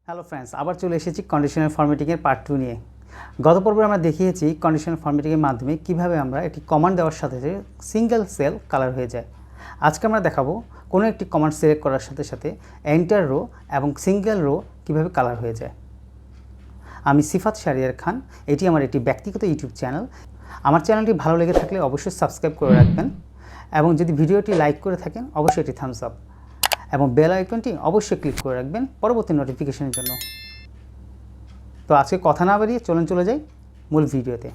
Hello friends, আবার চলে এসেছি কন্ডিশনাল ফরম্যাটিংয়ের পার্ট 2 নিয়ে। গত পর্বে আমরা দেখিয়েছি কন্ডিশনাল ফরম্যাটিংয়ের মাধ্যমে কিভাবে আমরা একটি কমান্ড দেওয়ার সাথে সাথে সিঙ্গেল সেল কালার হয়ে যায়। আজকে আমরা দেখাবো কোনো একটি কমান্ড সিলেক্ট করার সাথে সাথে এন্টার রো এবং সিঙ্গেল রো কিভাবে কালার হয়ে যায়। আমি সিফাত শাহরিয়ার খান, এটি আমার একটি ব্যক্তিগত ইউটিউব চ্যানেল। আমার চ্যানেলটি ভালো লেগে থাকলে অবশ্যই সাবস্ক্রাইব করে রাখবেন এবং যদি ভিডিওটি লাইক করে থাকেন অবশ্যই এটি থামস আপ এবং বেল আইকনটি অবশ্যই ক্লিক করে রাখবেন পরবর্তী নোটিফিকেশনের জন্য। তো আজকে কথা না বাড়িয়ে চলে যাই মূল ভিডিওতে।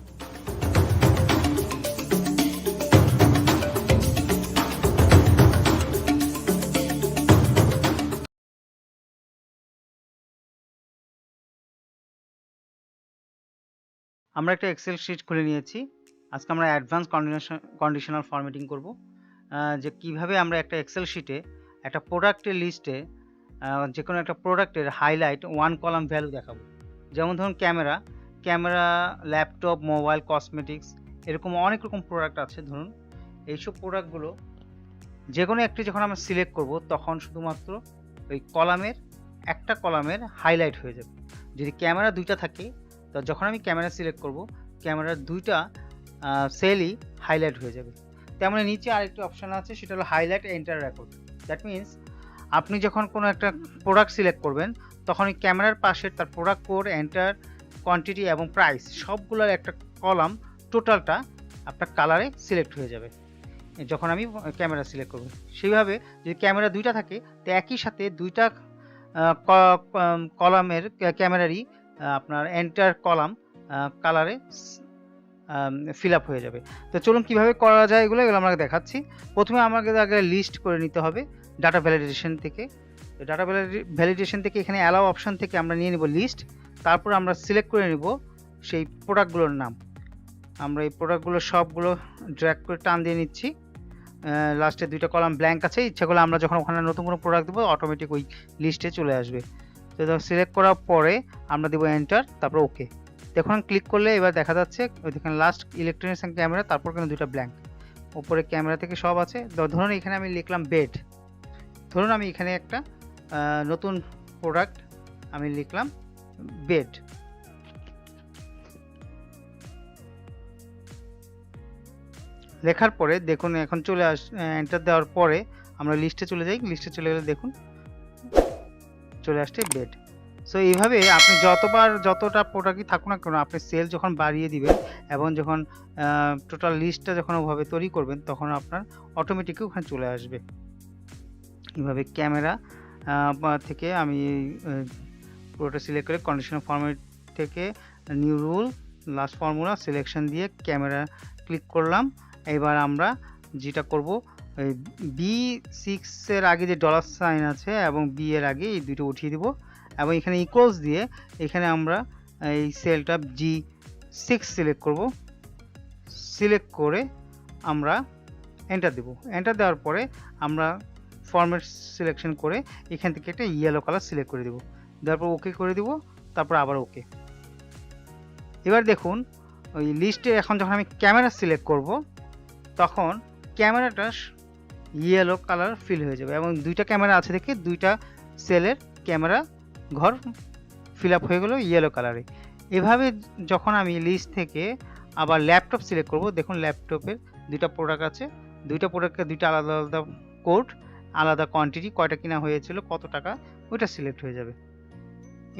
আমরা একটা এক্সেল শিট খুলে নিয়েছি। আজকে আমরা অ্যাডভান্স কন্ডিশনাল ফরম্যাটিং করব, যে কিভাবে আমরা একটা এক্সেল শিটে একটা প্রোডাক্টের লিস্টে যে কোনো একটা প্রোডাক্টের হাইলাইট ওয়ান কলাম ভ্যালু দেখাবো। যেমন ধরুন ক্যামেরা, ল্যাপটপ, মোবাইল, কসমেটিক্স, এরকম অনেক রকম প্রোডাক্ট আছে। ধরুন এইসব প্রোডাক্টগুলো যে কোনো একটি যখন আমরা সিলেক্ট করব তখন শুধুমাত্র ওই একটা কলামের হাইলাইট হয়ে যাবে। যদি ক্যামেরা দুইটা থাকে তো যখন আমি ক্যামেরা সিলেক্ট করব ক্যামেরার দুইটা সেলই হাইলাইট হয়ে যাবে। তেমনি নিচে আরেকটি অপশান আছে, সেটা হলো highlight enter record. That means আপনি যখন কোনো একটা প্রোডাক্ট সিলেক্ট করবেন তখন ওই ক্যামেরার পাশে তার প্রোডাক্ট কোড, এন্টার, কোয়ান্টিটি এবং প্রাইস সবগুলোর একটা কলাম টোটালটা আপনার কালারে সিলেক্ট হয়ে যাবে যখন আমি ক্যামেরা সিলেক্ট করব। সেইভাবে যদি ক্যামেরা দুইটা থাকে তো একই সাথে দুইটা কলামের ক্যামেরারই আপনার এন্টার কলাম কালারে ফিল আপ হয়ে যাবে। তো চলুন কিভাবে করা যায় এগুলো আমরা দেখাচ্ছি। প্রথমে আমাকে আগে লিস্ট করে নিতে হবে ডাটা ভ্যালিডেশন থেকে। ডাটা ভ্যালিডেশন থেকে এখানে অ্যালাউ অপশন থেকে আমরা নিয়ে নিব লিস্ট। তারপর আমরা সিলেক্ট করে নিব সেই প্রোডাক্টগুলোর নাম। আমরা এই প্রোডাক্টগুলো সবগুলো ড্র্যাগ করে টান দিয়ে নিচ্ছি। লাস্টে দুইটা কলাম ব্ল্যাঙ্ক আছে, ইচ্ছা করলে আমরা যখন ওখানে নতুন কোনো প্রোডাক্ট দেবো অটোমেটিক ওই লিস্টে চলে আসবে। তো সিলেক্ট করার পরে আমরা দেবো এন্টার, তারপর ওকে। দেখুন ক্লিক করলে এবার দেখা যাচ্ছে ওইখানে লাস্ট ইলেকট্রনিক্স অ্যান্ড ক্যামেরা, তারপর কিন্তু দুইটা ব্ল্যাঙ্ক। উপরে ক্যামেরা থেকে সব আছে। ধরুন এখানে আমি লিখলাম বেড। ধরুন আমি এখানে একটা নতুন প্রোডাক্ট আমি লিখলাম বেড। লেখার পরে দেখুন এখন এন্টার দেওয়ার পরে আমরা লিস্টে চলে যাই। লিস্টে চলে গেলে দেখুন চলে আসছে বেড। সো এইভাবে আপনি যতটা প্রোডাক্টই থাকুন না কেন, আপনি সেল যখন বাড়িয়ে দিবেন এবং যখন টোটাল লিস্টটা যখন ওভাবে তৈরি করবেন তখন আপনার অটোমেটিকই ওখানে চলে আসবে। এইভাবে ক্যামেরা থেকে আমি পুরোটা সিলেক্ট করে কন্ডিশনাল ফরম্যাট থেকে new rule, last formula selection দিয়ে ক্যামেরা ক্লিক করলাম। এবার আমরা যেটা করব, B6 এর আগে যে ডলার সাইন আছে এবং বি এর আগে এই দুটো উঠিয়ে দিব এবং এখানে ইকুয়ালস দিয়ে এখানে আমরা এই সেলটা G6 সিলেক্ট করব। সিলেক্ট করে আমরা এন্টার দেব। এন্টার দেওয়ার পরে আমরা ফরম্যাট সিলেকশন করে এখান থেকে একটা ইয়েলো কালার সিলেক্ট করে দেব। দেওয়ার পর ওকে করে দিব, তারপর আবার ওকে। এবার দেখুন ওই লিস্টে এখন যখন আমি ক্যামেরা সিলেক্ট করব তখন ক্যামেরাটা ইয়েলো কালার ফিল হয়ে যাবে এবং দুইটা ক্যামেরা আছে দেখে দুইটা সেলের ক্যামেরা ঘর ফিল আপ হয়ে গেল ইয়েলো কালারে। এভাবে যখন আমি লিস্ট থেকে আবার ল্যাপটপ সিলেক্ট করব, দেখুন ল্যাপটপের দুইটা প্রোডাক্ট আছে, দুইটা প্রোডাক্টের দুইটা আলাদা আলাদা কোড, আলাদা কোয়ান্টিটি, কয়টা কিনা হয়েছিল, কত টাকা, ওইটা সিলেক্ট হয়ে যাবে।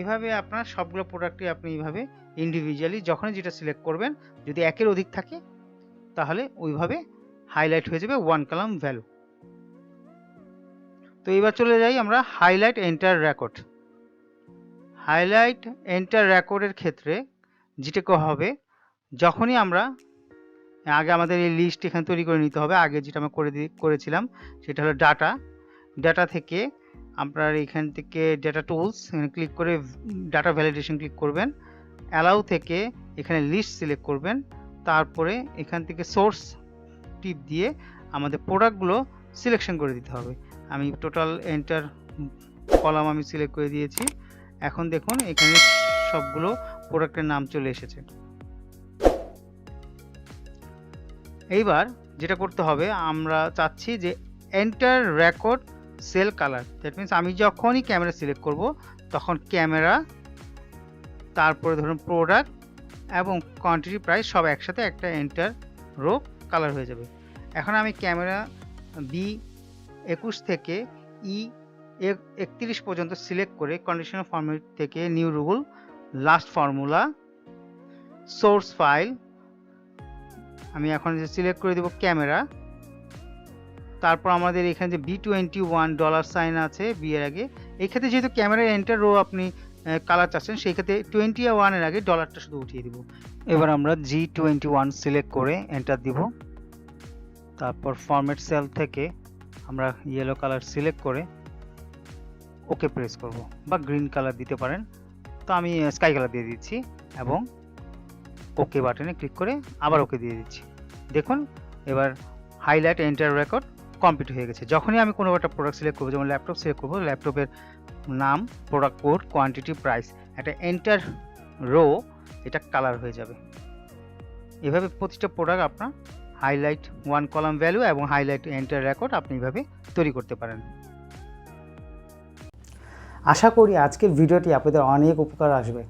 এভাবে আপনার সবগুলো প্রোডাক্টই আপনি এইভাবে ইন্ডিভিজুয়ালি যখনই যেটা সিলেক্ট করবেন যদি একের অধিক থাকে তাহলে ওইভাবে হাইলাইট হয়ে যাবে ওয়ান কলাম ভ্যালু। তো এবার চলে যাই আমরা highlight enter record. Highlight enter রেকর্ডের ক্ষেত্রে যেটা হবে, যখনই আমরা আগে আমাদের এই লিস্ট এখানে তৈরি করে নিতে হবে। আগে যেটা আমরা করেছিলাম সেটা হলো ডাটা থেকে আপনার এখান থেকে ডাটা টুলস এখানে ক্লিক করে ডাটা ভ্যালিডেশন ক্লিক করবেন। অ্যালাউ থেকে এখানে লিস্ট সিলেক্ট করবেন, তারপরে এখান থেকে সোর্স টিপ দিয়ে আমাদের প্রোডাক্টগুলো সিলেকশন করে দিতে হবে। আমি টোটাল এন্টার কলাম আমি সিলেক্ট করে দিয়েছি। এখন দেখুন এখানে সবগুলো প্রোডাক্টের নাম চলে এসেছে। এইবার যেটা করতে হবে, আমরা চাচ্ছি যে enter record cell colour. That means আমি যখনই ক্যামেরা সিলেক্ট করব তখন ক্যামেরা, তারপরে ধরুন প্রোডাক্ট এবং কোয়ান্টিটি প্রাইস সব একসাথে একটা এন্টার রো কালার হয়ে যাবে। এখন আমি ক্যামেরা B21 থেকে E31 পর্যন্ত সিলেক্ট করে কন্ডিশনাল ফরম্যাট থেকে new rule, last formula, source file, আমি এখন সিলেক্ট করে দেব ক্যামেরা। তারপর আমাদের এখানে যে $B21 আছে বি এর আগে, এই ক্ষেত্রে যেহেতু ক্যামেরা এন্টার রো আপনি কালার চাচ্ছেন, সেই ক্ষেত্রে 21 এর আগে ডলারটা শুধু উঠিয়ে দিব। এবার আমরা G21 সিলেক্ট করে এন্টার দিব। তারপর ফরম্যাট সেল থেকে আমরা ইয়েলো কালার সিলেক্ট করে ওকে প্রেস করব, বা গ্রিন কালার দিতে পারেন। তো আমি স্কাই কালার দিয়ে দিচ্ছি এবং ওকে বাটনে ক্লিক করে আবার ওকে দিয়ে দিচ্ছি। দেখুন এবার হাইলাইট এন্টার রেকর্ড কমপ্লিট হয়ে গেছে। যখনই আমি কোনো একটা প্রোডাক্ট সিলেক্ট করবো, যেমন ল্যাপটপ সিলেক্ট করবো, ল্যাপটপের নাম, প্রোডাক্ট কোড, কোয়ান্টিটি, প্রাইস, একটা এন্টার রো এটা কালার হয়ে যাবে। এভাবে প্রতিটা প্রোডাক্ট আপনার হাইলাইট ওয়ান কলাম ভ্যালু এবং হাইলাইট এন্টার রেকর্ড আপনি এভাবে তৈরি করতে পারেন। আশা করি আজকের ভিডিওটি আপনাদের অনেক উপকার আসবে।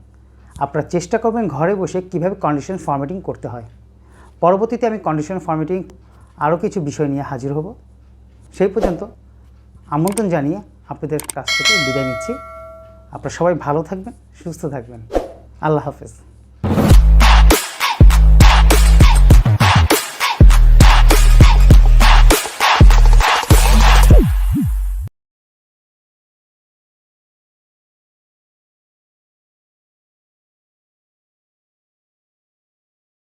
আপনারা চেষ্টা করবেন ঘরে বসে কীভাবে কন্ডিশনাল ফরম্যাটিং করতে হয়। পরবর্তীতে আমি কন্ডিশনাল ফরম্যাটিং আরও কিছু বিষয় নিয়ে হাজির হব। সেই পর্যন্ত আমন্ত্রণ জানিয়ে আপনাদের কাছ থেকে বিদায় নিচ্ছি। আপনারা সবাই ভালো থাকবেন, সুস্থ থাকবেন। আল্লাহ হাফেজ।